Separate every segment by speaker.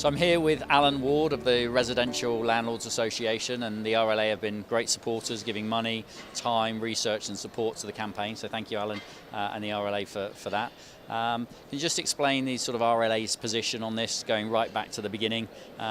Speaker 1: So I'm here with Alan Ward of the Residential Landlords Association, and the RLA have been great supporters, giving money, time, research and support to the campaign. So thank you, Alan, and the RLA for that. Can you just explain the sort of RLA's position on this, going right back to the beginning,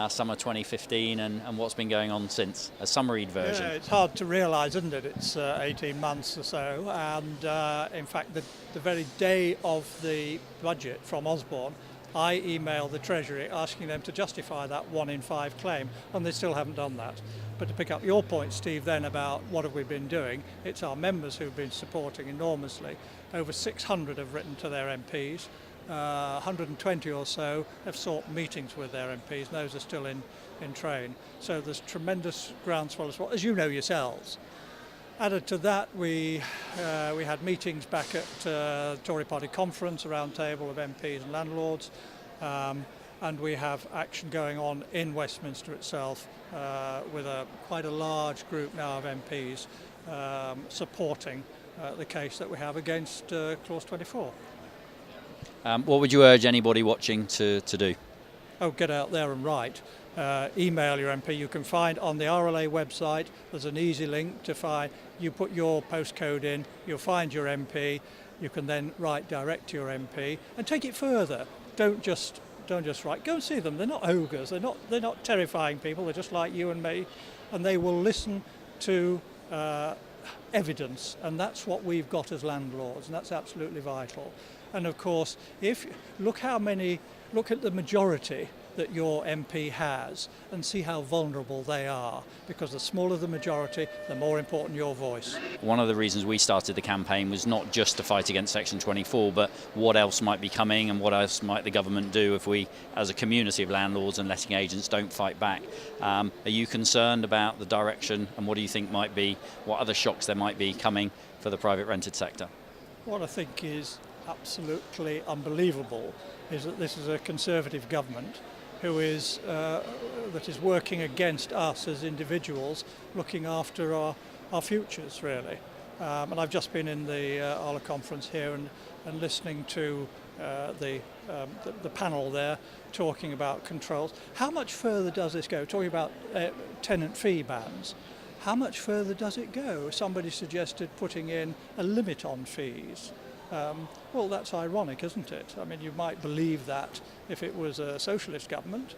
Speaker 1: summer 2015, and what's been going on since? A summaried version.
Speaker 2: Yeah, it's hard to realise, isn't it? It's 18 months or so, and in fact the very day of the budget from Osborne, I emailed the Treasury asking them to justify that 1 in 5 claim, and they still haven't done that. But to pick up your point, Steve, then about what have we been doing, it's our members who've been supporting enormously. Over 600 have written to their MPs, 120 or so have sought meetings with their MPs, and those are still in train. So there's tremendous groundswell as well, as you know yourselves. Added to that, we had meetings back at the Tory Party conference, a round table of MPs and landlords, and we have action going on in Westminster itself with quite a large group now of MPs supporting the case that we have against Clause 24.
Speaker 1: What would you urge anybody watching to do?
Speaker 2: Oh, get out there and write. Email your MP. You can find on the RLA website, there's an easy link to find. You put your postcode in, you'll find your MP. You can then write direct to your MP and take it further. Don't just write. Go and see them. They're not ogres. They're not terrifying people. They're just like you and me, and they will listen to evidence, and that's what we've got as landlords, and that's absolutely vital. And of course, look at the majority that your MP has and see how vulnerable they are, because the smaller the majority, the more important your voice.
Speaker 1: One of the reasons we started the campaign was not just to fight against Section 24, but what else might be coming and what else might the government do if we, as a community of landlords and letting agents, don't fight back. Are you concerned about the direction, and what do you think might be, what other shocks there might be coming for the private rented sector?
Speaker 2: What I think is absolutely unbelievable is that this is a Conservative government who is that is working against us as individuals, looking after our futures, really. And I've just been in the Arla conference here and listening to the panel there talking about controls. How much further does this go? Talking about tenant fee bans. How much further does it go? Somebody suggested putting in a limit on fees. Well, that's ironic, isn't it? I mean, you might believe that if it was a socialist government.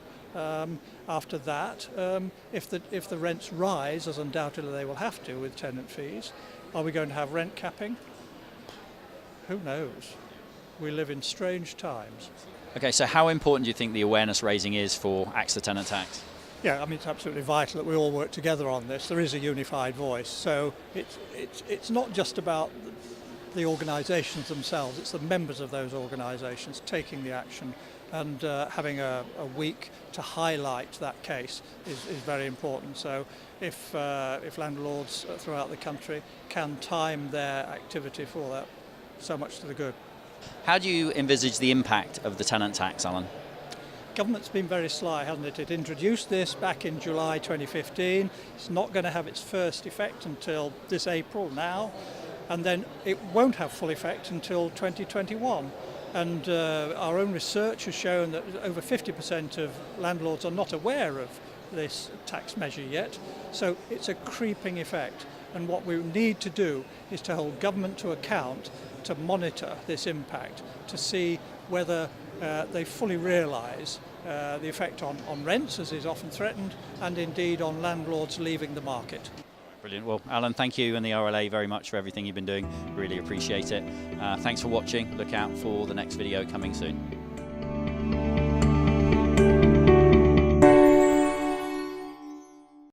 Speaker 2: After that, if the rents rise, as undoubtedly they will have to with tenant fees, are we going to have rent capping? Who knows? We live in strange times.
Speaker 1: Okay, so how important do you think the awareness raising is for AXA tenant tax?
Speaker 2: Yeah, I mean, it's absolutely vital that we all work together on this. There is a unified voice, so it's not just about the organisations themselves, it's the members of those organisations taking the action, and having a week to highlight that case is very important. So if landlords throughout the country can time their activity for that, so much to the good.
Speaker 1: How do you envisage the impact of the tenant tax, Alan?
Speaker 2: Government's been very sly, hasn't it? It introduced this back in July 2015. It's not going to have its first effect until this April now, and then it won't have full effect until 2021. And our own research has shown that over 50% of landlords are not aware of this tax measure yet. So it's a creeping effect. And what we need to do is to hold government to account, to monitor this impact, to see whether they fully realise the effect on rents, as is often threatened, and indeed on landlords leaving the market.
Speaker 1: Brilliant. Well, Alan, thank you and the RLA very much for everything you've been doing. Really appreciate it. Thanks for watching. Look out for the next video coming soon.